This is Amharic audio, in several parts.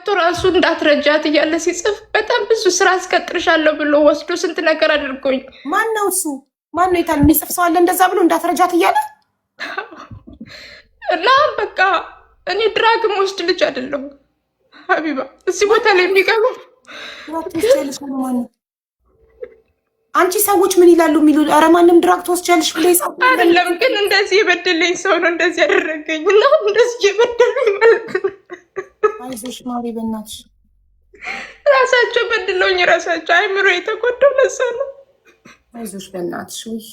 መጥቶ ራሱ እንዳትረጃት እያለ ሲጽፍ በጣም ብዙ ስራ አስቀጥርሻለሁ ብሎ ወስዶ ስንት ነገር አድርጎኝ። ማን ነው እሱ? ማን ነው የታል የሚጽፍ ሰው አለ እንደዛ ብሎ እንዳትረጃት እያለ? እና በቃ እኔ ድራግም ወስድ ልጅ አይደለሁም ሀቢባ። እዚህ ቦታ ላይ የሚገቡ አንቺ ሰዎች ምን ይላሉ የሚሉ ኧረ ማንም ድራግ ትወስጃለሽ ብለ ይጻፍ አይደለም። ግን እንደዚህ የበደለኝ ሰው ነው እንደዚህ ያደረገኝ እና እንደዚህ የበደለኝ ማለት ነው። አይዞሽ ማሪ በእናትሽ። ራሳቸው በድለውኝ ራሳቸው አይምሮ የተጎዳው ለዛ ነው። አይዞሽ በእናትሽ።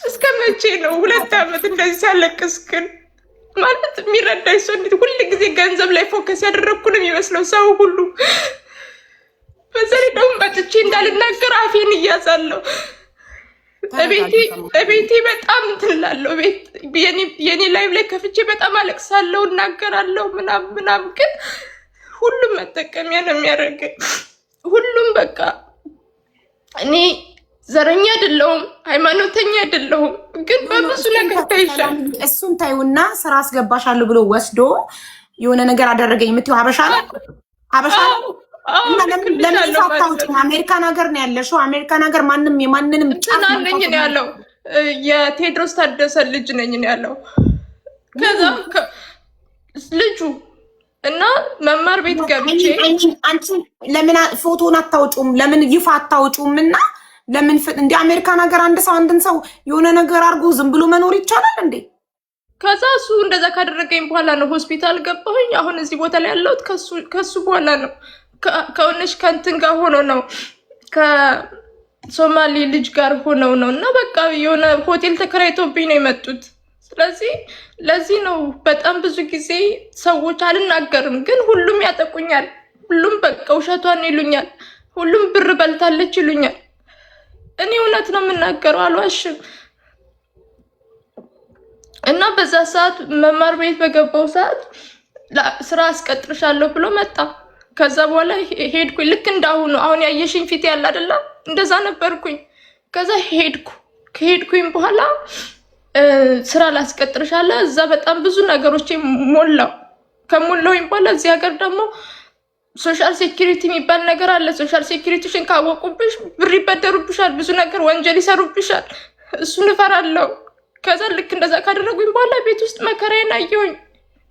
እስከ መቼ ነው 2 ዓመት እንደዚህ ሲያለቅስ? ግን ማለት የሚረዳኝ ሰው እንዴት ሁል ጊዜ ገንዘብ ላይ ፎከስ ያደረግኩ ነው የሚመስለው ሰው ሁሉ። በዛሬ ደግሞ መጥቼ እንዳልናገር አፌን እያዛለሁ። ቤቴ በጣም ትላለሁ። የኔ ላይቭ ላይ ከፍቼ በጣም አለቅሳለሁ፣ እናገራለሁ ምናምን። ግን ሁሉም መጠቀሚያ ነው የሚያደርገኝ። ሁሉም በቃ እኔ ዘረኛ አይደለሁም፣ ሃይማኖተኛ አይደለሁም። ግን በብዙ ነገር ታይሻል። እሱን ታዩና ስራ አስገባሻለሁ ብሎ ወስዶ የሆነ ነገር አደረገኝ የምትይው ሀበሻ ነው። ለምን አታውጭም? አሜሪካን ሀገር ነው ያለሽው። አሜሪካን ሀገር ማንም የማንንም ጫና ነኝ ነው ያለው። የቴዎድሮስ ታደሰ ልጅ ነኝ ነው ያለው። ከዛ ልጁ እና መማር ቤት ገብቼ አንቺ ለምን ፎቶን አታውጩም? ለምን ይፋ አታውጩም? እና ለምን እንደ አሜሪካን ሀገር አንድ ሰው አንድን ሰው የሆነ ነገር አድርጎ ዝም ብሎ መኖር ይቻላል እንዴ? ከዛ እሱ እንደዛ ካደረገኝ በኋላ ነው ሆስፒታል ገባሁኝ። አሁን እዚህ ቦታ ላይ ያለሁት ከሱ በኋላ ነው። ከሆነች ከእንትን ጋር ሆኖ ነው ከሶማሌ ልጅ ጋር ሆነው ነው። እና በቃ የሆነ ሆቴል ተከራይቶብኝ ነው የመጡት። ስለዚህ ለዚህ ነው በጣም ብዙ ጊዜ ሰዎች አልናገርም፣ ግን ሁሉም ያጠቁኛል። ሁሉም በቃ ውሸቷን ይሉኛል። ሁሉም ብር በልታለች ይሉኛል። እኔ እውነት ነው የምናገረው፣ አልዋሽም። እና በዛ ሰዓት መማር ቤት በገባው ሰዓት ስራ አስቀጥርሻለሁ ብሎ መጣ። ከዛ በኋላ ሄድኩኝ። ልክ እንዳሁኑ አሁን ያየሽኝ ፊት ያለ አይደለ? እንደዛ ነበርኩኝ። ከዛ ከሄድኩኝ በኋላ ስራ ላስቀጥርሻለሁ። እዛ በጣም ብዙ ነገሮች ሞላው። ከሞላውኝ በኋላ እዚህ ሀገር ደግሞ ሶሻል ሴኩሪቲ የሚባል ነገር አለ። ሶሻል ሴኩሪቲሽን ካወቁብሽ ብር ይበደሩብሻል፣ ብዙ ነገር ወንጀል ይሰሩብሻል። እሱን እፈራለሁ። ከዛ ልክ እንደዛ ካደረጉኝ በኋላ ቤት ውስጥ መከራዬን አየሁኝ።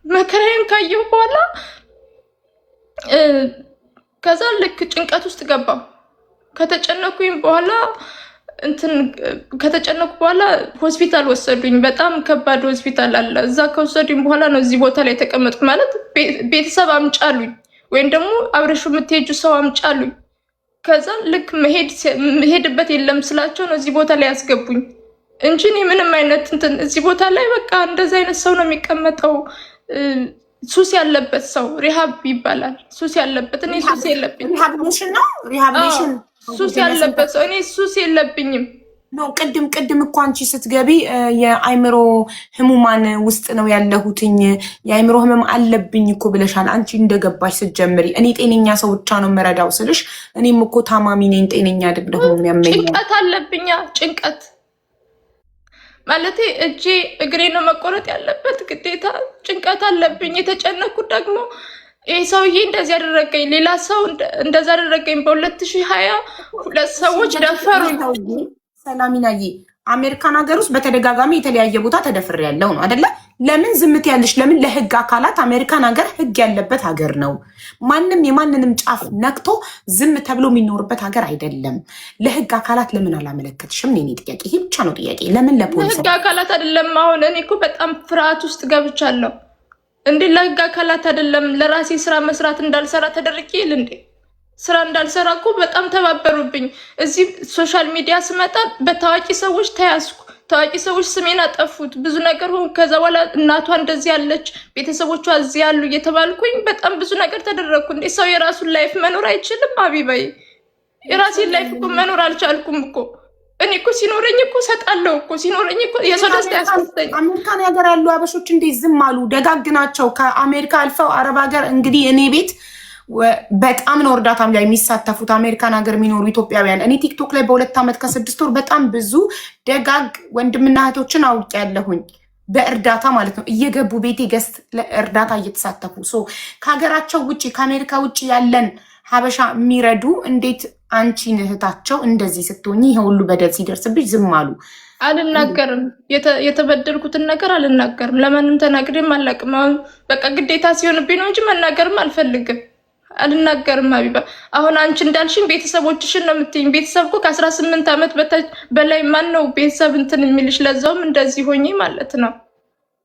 መከራዬን ካየሁ በኋላ ከዛ ልክ ጭንቀት ውስጥ ገባሁ። ከተጨነኩኝ በኋላ ሆስፒታል ወሰዱኝ። በጣም ከባድ ሆስፒታል አለ። እዛ ከወሰዱኝ በኋላ ነው እዚህ ቦታ ላይ ተቀመጥኩ። ማለት ቤተሰብ አምጫሉኝ ወይም ደግሞ አብረሹ የምትሄጁ ሰው አምጫሉኝ። ከዛ ልክ መሄድበት የለም ስላቸው ነው እዚህ ቦታ ላይ ያስገቡኝ እንጂ እኔ ምንም አይነት እዚህ ቦታ ላይ በቃ እንደዚህ አይነት ሰው ነው የሚቀመጠው። ሱስ ያለበት ሰው ሪሃብ ይባላል። ሱስ ያለበት እኔ ሱስ የለብኝም። ሪሃቢሊቴሽን ነው ሪሃቢሊቴሽን። ሱስ ያለበት ሰው እኔ ሱስ የለብኝም። ነው ቅድም እኮ አንቺ ስትገቢ የአይምሮ ህሙማን ውስጥ ነው ያለሁትኝ የአይምሮ ህመም አለብኝ እኮ ብለሻል። አንቺ እንደገባሽ ስትጀምሪ እኔ ጤነኛ ሰው ብቻ ነው መረዳው ስልሽ እኔም እኮ ታማሚ ነኝ፣ ጤነኛ አይደለሁም። ያመኛል። ጭንቀት አለብኛ። ጭንቀት ማለቴ እጄ እግሬ ነው መቆረጥ ያለበት ግዴታ። ጭንቀት አለብኝ። የተጨነኩት ደግሞ ይህ ሰውዬ እንደዚህ ያደረገኝ፣ ሌላ ሰው እንደዛ ያደረገኝ። በ2020 2 ሰዎች ደፈሩኝ። ሰላሚናዬ አሜሪካን ሀገር ውስጥ በተደጋጋሚ የተለያየ ቦታ ተደፍሬ ያለው ነው አይደለ? ለምን ዝምት ያለሽ? ለምን ለህግ አካላት አሜሪካን ሀገር ህግ ያለበት ሀገር ነው። ማንም የማንንም ጫፍ ነክቶ ዝም ተብሎ የሚኖርበት ሀገር አይደለም። ለህግ አካላት ለምን አላመለከትሽም? እኔ ጥያቄ ይሄ ብቻ ነው ጥያቄ። ለምን ለፖሊስ ለህግ አካላት አይደለም? አሁን እኔ እኮ በጣም ፍርሃት ውስጥ ገብቻለሁ። እንዴ ለህግ አካላት አይደለም ለራሴ ስራ መስራት እንዳልሰራ ተደርቄ እንዴ ስራ እንዳልሰራ እኮ በጣም ተባበሩብኝ። እዚህ ሶሻል ሚዲያ ስመጣ በታዋቂ ሰዎች ተያዝኩ። ታዋቂ ሰዎች ስሜን አጠፉት። ብዙ ነገር ሆነ። ከዛ በኋላ እናቷ እንደዚህ ያለች፣ ቤተሰቦቿ እዚህ ያሉ እየተባልኩኝ በጣም ብዙ ነገር ተደረግኩ። እንዴ ሰው የራሱን ላይፍ መኖር አይችልም? አቢባይ የራሴን ላይፍ እኮ መኖር አልቻልኩም እኮ። እኔ እኮ ሲኖረኝ እኮ ሰጣለሁ እኮ ሲኖረኝ እኮ የሰው ደስታ ያስደስተኝ። አሜሪካን ሀገር ያሉ አበሾች እንዴት ዝም አሉ? ደጋግ ናቸው። ከአሜሪካ አልፈው አረብ ሀገር እንግዲህ እኔ ቤት በጣም ነው እርዳታም ላይ የሚሳተፉት አሜሪካን ሀገር የሚኖሩ ኢትዮጵያውያን። እኔ ቲክቶክ ላይ በ2 ዓመት ከ6 ወር በጣም ብዙ ደጋግ ወንድምና እህቶችን አውቄያለሁኝ። በእርዳታ ማለት ነው እየገቡ ቤቴ ገስት ለእርዳታ እየተሳተፉ ከሀገራቸው ውጭ ከአሜሪካ ውጭ ያለን ሀበሻ የሚረዱ እንዴት አንቺን እህታቸው እንደዚህ ስትሆኚ ይሄ ሁሉ በደል ሲደርስብሽ ዝም አሉ? አልናገርም። የተበደልኩትን ነገር አልናገርም። ለማንም ተናግሬም አላውቅም። አሁን በቃ ግዴታ ሲሆንብኝ ነው እንጂ መናገርም አልፈልግም። አልናገርም ሀቢባ። አሁን አንቺ እንዳልሽኝ ቤተሰቦችሽን ነው የምትይኝ። ቤተሰብ እኮ ከ18 ዓመት በላይ ማን ነው ቤተሰብ እንትን የሚልሽ? ለዛውም እንደዚህ ሆኜ ማለት ነው።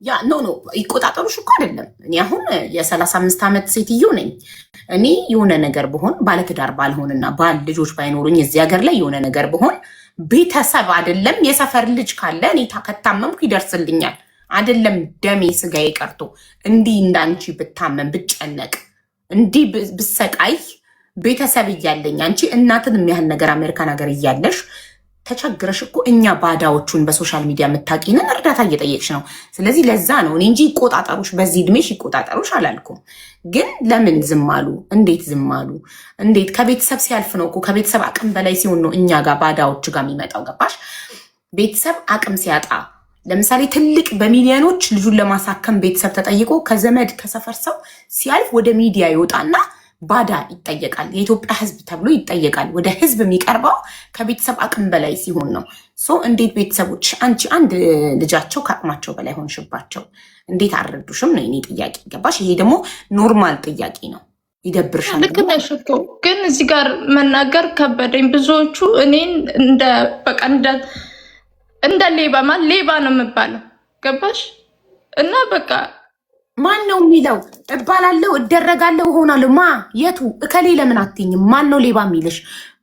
ያ ኖ ይቆጣጠሩሽ እኮ አይደለም። እኔ አሁን የ35 ዓመት ሴትዮ ነኝ። እኔ የሆነ ነገር ብሆን ባለትዳር ባልሆንና ባል ልጆች ባይኖሩኝ እዚህ ሀገር ላይ የሆነ ነገር ብሆን ቤተሰብ አይደለም የሰፈር ልጅ ካለ እኔ ከታመምኩ ይደርስልኛል። አይደለም ደሜ ስጋዬ ቀርቶ እንዲህ እንዳንቺ ብታመም ብጨነቅ እንዲህ ብሰቃይ ቤተሰብ እያለኝ አንቺ እናትን የሚያህል ነገር አሜሪካን ሀገር እያለሽ ተቸግረሽ እኮ እኛ ባዳዎቹን በሶሻል ሚዲያ የምታቂንን እርዳታ እየጠየቅሽ ነው። ስለዚህ ለዛ ነው እኔ እንጂ ይቆጣጠሩሽ፣ በዚህ እድሜሽ ይቆጣጠሩሽ አላልኩም። ግን ለምን ዝም አሉ? እንዴት ዝም አሉ? እንዴት? ከቤተሰብ ሲያልፍ ነው እኮ ከቤተሰብ አቅም በላይ ሲሆን ነው እኛ ጋር ባዳዎች ጋር የሚመጣው። ገባሽ? ቤተሰብ አቅም ሲያጣ ለምሳሌ ትልቅ በሚሊዮኖች ልጁን ለማሳከም ቤተሰብ ተጠይቆ ከዘመድ ከሰፈር ሰው ሲያልፍ ወደ ሚዲያ ይወጣና ባዳ ይጠየቃል። የኢትዮጵያ ሕዝብ ተብሎ ይጠየቃል። ወደ ሕዝብ የሚቀርበው ከቤተሰብ አቅም በላይ ሲሆን ነው። እንዴት ቤተሰቦች አንቺ አንድ ልጃቸው ከአቅማቸው በላይ ሆንሽባቸው እንዴት አልረዱሽም ነው የኔ ጥያቄ። ገባሽ? ይሄ ደግሞ ኖርማል ጥያቄ ነው። ይደብርሻል። ልክ ነሽ እኮ ግን እዚህ ጋር መናገር ከበደኝ። ብዙዎቹ እኔን እንደ ሌባ ሌባ ነው የምባለው። ገባሽ? እና በቃ ማን ነው የሚለው? እባላለሁ፣ እደረጋለሁ፣ እሆናለሁ። የቱ እከሌ ለምን አትይኝም? ማን ነው ሌባ የሚልሽ?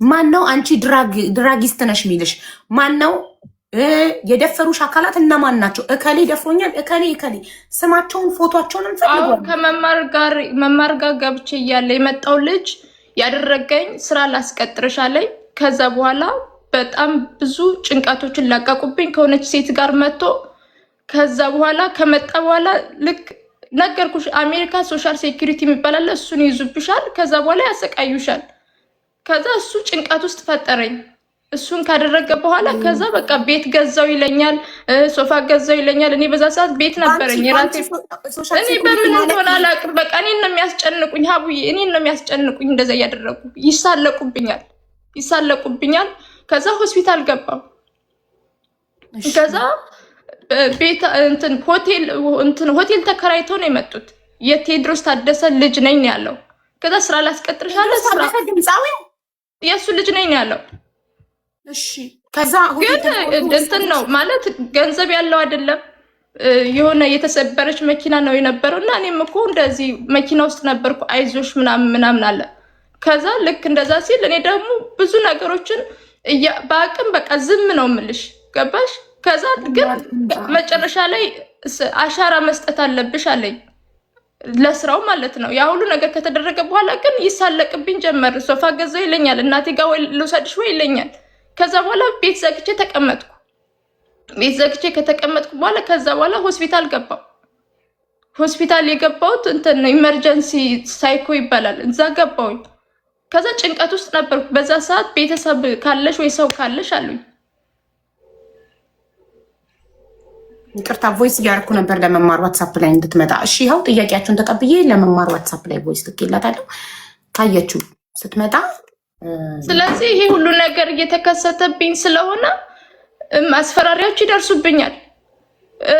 ማን ነው አንቺ ድራጊስት ነሽ የሚልሽ? ማን ነው? የደፈሩሽ አካላት እነማን ናቸው? እከሌ ደፍሮኛል፣ እከሌ ስማቸውን ፎቶቸውን እንፈልጋለን። ከመማር ጋር ገብቼ እያለ የመጣው ልጅ ያደረገኝ ስራ ላስቀጥርሽ አለኝ። ከዛ በኋላ በጣም ብዙ ጭንቀቶችን ላቀቁብኝ ከሆነች ሴት ጋር መጥቶ ከዛ በኋላ ከመጣ በኋላ ልክ ነገርኩሽ፣ አሜሪካ ሶሻል ሴኩሪቲ የሚባላል እሱን ይዙብሻል። ከዛ በኋላ ያሰቃዩሻል። ከዛ እሱ ጭንቀት ውስጥ ፈጠረኝ። እሱን ካደረገ በኋላ ከዛ በቃ ቤት ገዛው ይለኛል፣ ሶፋ ገዛው ይለኛል። እኔ በዛ ሰዓት ቤት ነበረኝ የራሴ። እኔ በምን እንደሆነ አላውቅም። በቃ እኔን ነው የሚያስጨንቁኝ ሀቡዬ፣ እኔን ነው የሚያስጨንቁኝ። እንደዛ እያደረጉ ይሳለቁብኛል። ከዛ ሆስፒታል ገባው። ከዛ ቤት ሆቴል ተከራይተው ነው የመጡት። የቴዎድሮስ ታደሰ ልጅ ነኝ ያለው። ከዛ ስራ ላስቀጥርሻለሁ፣ ስራ የእሱ ልጅ ነኝ ያለው። እሺ ከዛ ግን እንትን ነው ማለት ገንዘብ ያለው አይደለም። የሆነ የተሰበረች መኪና ነው የነበረው እና እኔም እኮ እንደዚህ መኪና ውስጥ ነበርኩ። አይዞሽ ምናምን አለ። ከዛ ልክ እንደዛ ሲል እኔ ደግሞ ብዙ ነገሮችን በአቅም በቃ ዝም ነው የምልሽ። ገባሽ? ከዛ ግን መጨረሻ ላይ አሻራ መስጠት አለብሽ አለኝ፣ ለስራው ማለት ነው። ያ ሁሉ ነገር ከተደረገ በኋላ ግን ይሳለቅብኝ ጀመር። ሶፋ ገዛው ይለኛል፣ እናቴ ጋር ወይ ልውሰድሽ ወይ ይለኛል። ከዛ በኋላ ቤት ዘግቼ ተቀመጥኩ። ቤት ዘግቼ ከተቀመጥኩ በኋላ ከዛ በኋላ ሆስፒታል ገባው። ሆስፒታል የገባሁት እንትን ነው ኢመርጀንሲ ሳይኮ ይባላል። እዛ ገባሁኝ። ከዛ ጭንቀት ውስጥ ነበርኩ። በዛ ሰዓት ቤተሰብ ካለሽ ወይ ሰው ካለሽ አሉኝ። ይቅርታ ቮይስ እያደረኩ ነበር ለመማር ዋትሳፕ ላይ እንድትመጣ። እሺ ይኸው ጥያቄያችሁን ተቀብዬ ለመማር ዋትሳፕ ላይ ቮይስ ልኬላታለሁ። ካየችው ስትመጣ። ስለዚህ ይሄ ሁሉ ነገር እየተከሰተብኝ ስለሆነ ማስፈራሪያዎች ይደርሱብኛል።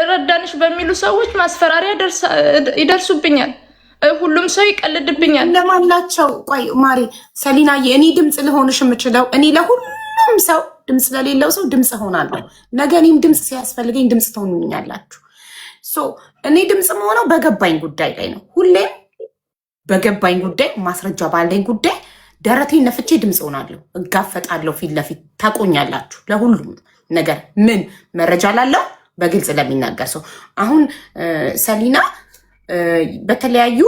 ረዳንሽ በሚሉ ሰዎች ማስፈራሪያ ይደርሱብኛል። ሁሉም ሰው ይቀልድብኛል። ለማላቸው ቆይ ማሪ ሰሊና የእኔ ድምፅ ልሆንሽ የምችለው እኔ ለሁሉም ሰው ድምፅ ለሌለው ሰው ድምፅ ሆናለሁ። ነገ እኔም ድምፅ ሲያስፈልገኝ ድምፅ ትሆኑኛላችሁ። እኔ ድምፅ መሆነው በገባኝ ጉዳይ ላይ ነው። ሁሌም በገባኝ ጉዳይ ማስረጃ ባለኝ ጉዳይ ደረቴን ነፍቼ ድምፅ ሆናለሁ፣ እጋፈጣለሁ። ፊት ለፊት ታቆኛላችሁ። ለሁሉም ነገር ምን መረጃ ላለው በግልጽ ለሚናገር ሰው። አሁን ሰሊና በተለያዩ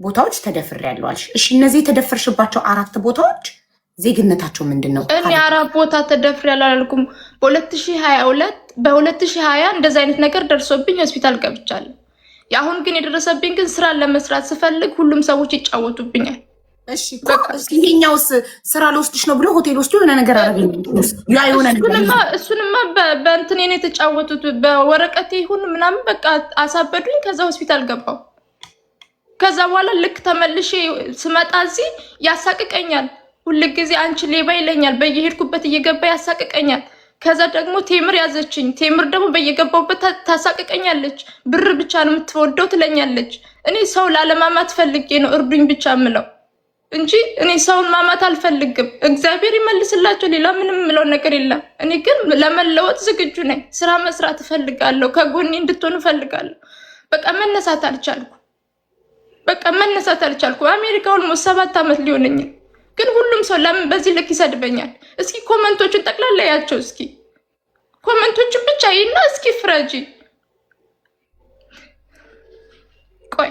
ቦታዎች ተደፍሬያለሁ አልሽ። እሺ እነዚህ የተደፈርሽባቸው 4 ቦታዎች ዜግነታቸው ምንድን ነው? እኔ 4 ቦታ ተደፍሬያለሁ አላልኩም። በ2020 እንደዚህ አይነት ነገር ደርሶብኝ ሆስፒታል ገብቻለሁ። የአሁን ግን የደረሰብኝ ግን ስራ ለመስራት ስፈልግ ሁሉም ሰዎች ይጫወቱብኛል። እሺ ይሄኛውስ ስራ ልወስድሽ ነው ብሎ ሆቴል ወስዶ የሆነ ነገር አደረገኝ። ያ የሆነ እሱንማ በእንትን ነው የተጫወቱት። በወረቀቴ ይሁን ምናምን በቃ አሳበዱኝ። ከዛ ሆስፒታል ገባው። ከዛ በኋላ ልክ ተመልሼ ስመጣ እዚህ ያሳቅቀኛል። ሁልጊዜ አንቺ ሌባ ይለኛል። በየሄድኩበት እየገባ ያሳቅቀኛል። ከዛ ደግሞ ቴምር ያዘችኝ። ቴምር ደግሞ በየገባውበት ታሳቅቀኛለች። ብር ብቻ ነው የምትወደው ትለኛለች። እኔ ሰው ላለማማት ፈልጌ ነው እርዱኝ ብቻ ምለው እንጂ እኔ ሰውን ማማት አልፈልግም። እግዚአብሔር ይመልስላቸው። ሌላ ምንም ምለው ነገር የለም። እኔ ግን ለመለወጥ ዝግጁ ነኝ። ስራ መስራት እፈልጋለሁ። ከጎኔ እንድትሆኑ እፈልጋለሁ። በቃ መነሳት አልቻልኩ። አሜሪካ ኦልሞስት 7 ዓመት ሊሆነኝ፣ ግን ሁሉም ሰው ለምን በዚህ ልክ ይሰድበኛል? እስኪ ኮመንቶቹን ጠቅላላ ያቸው። እስኪ ኮመንቶቹን ብቻ ይና እስኪ ፍረጂ። ቆይ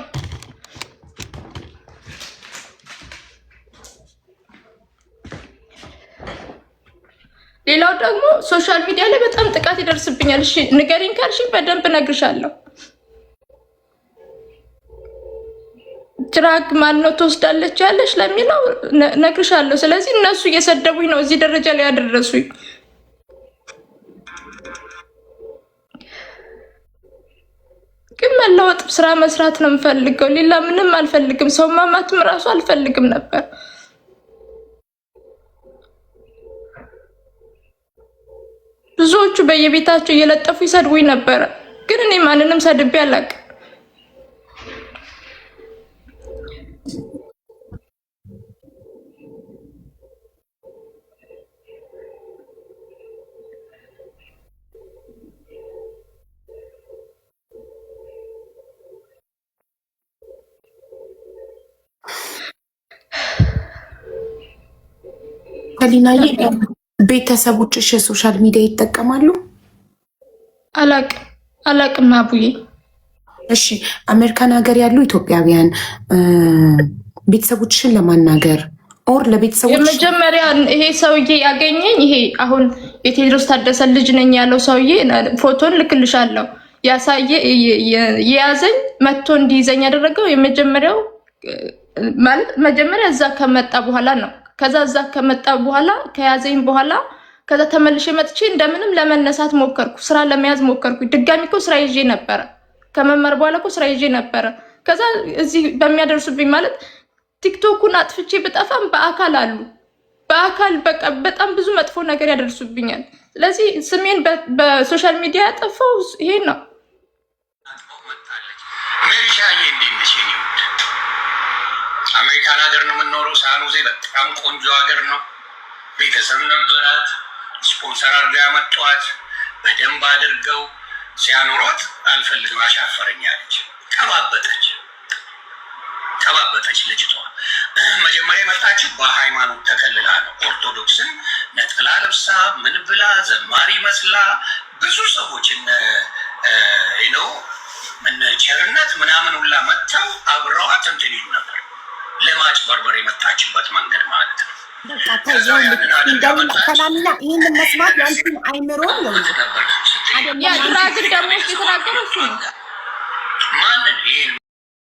ሌላው ደግሞ ሶሻል ሚዲያ ላይ በጣም ጥቃት ይደርስብኛል። እሺ ንገሪኝ ካልሽኝ በደንብ እነግርሻለሁ። ድራግ ማነው ትወስዳለች ያለሽ ለሚለው እነግርሻለሁ። ስለዚህ እነሱ እየሰደቡኝ ነው እዚህ ደረጃ ላይ ያደረሱኝ። ግን መለወጥ ስራ መስራት ነው የምፈልገው። ሌላ ምንም አልፈልግም። ሰው ማማትም ራሱ አልፈልግም ነበር። ብዙዎቹ በየቤታቸው እየለጠፉ ይሰድቡኝ ነበረ። ግን እኔ ማንንም ሰድቤ አላውቅም። ከሊናዬ ቤተሰቦችሽ ሶሻል ሚዲያ ይጠቀማሉ? አላቅም አቡዬ። እሺ አሜሪካን ሀገር ያሉ ኢትዮጵያውያን ቤተሰቦችሽን ለማናገር ኦር ለቤተሰቦች የመጀመሪያ ይሄ ሰውዬ ያገኘኝ ይሄ አሁን የቴዎድሮስ ታደሰ ልጅ ነኝ ያለው ሰውዬ ፎቶን ልክልሻለሁ። ያሳየ የያዘኝ መጥቶ እንዲይዘኝ ያደረገው የመጀመሪያው ማለት መጀመሪያ እዛ ከመጣ በኋላ ነው። ከዛ እዛ ከመጣ በኋላ ከያዘኝ በኋላ ከዛ ተመልሼ መጥቼ እንደምንም ለመነሳት ሞከርኩ። ስራ ለመያዝ ሞከርኩ። ድጋሚ እኮ ስራ ይዤ ነበረ። ከመማር በኋላ እኮ ስራ ይዤ ነበረ። ከዛ እዚህ በሚያደርሱብኝ ማለት ቲክቶኩን አጥፍቼ በጠፋም በአካል አሉ። በአካል በቃ በጣም ብዙ መጥፎ ነገር ያደርሱብኛል። ስለዚህ ስሜን በሶሻል ሚዲያ ያጠፋው ይሄ ነው። አሜሪካን ሀገር ነው የምንኖረው። ሳኑዜ በጣም ቆንጆ ሀገር ነው። ቤተሰብ ነበራት። ስፖንሰር አድርገው ያመጧት በደንብ አድርገው ሲያኖሯት አልፈልግም አሻፈረኝ አለች። ተባበጠች ልጅቷ። መጀመሪያ የመጣችው በሃይማኖት ተከልላ ነው። ኦርቶዶክስን ነጠላ ለብሳ ምን ብላ ዘማሪ መስላ ብዙ ሰዎች እነ ቸርነት ምናምን ሁላ መጥተው አብረዋት እንትን ይሉ ነበር። ለማጭበርበር የመጣችበት መንገድ ማለት ነው። ሰላምና ይህንን መስማት ያንቺን አይምሮ ነው። ድራግ ደግሞ የተናገረው እሱ ነው።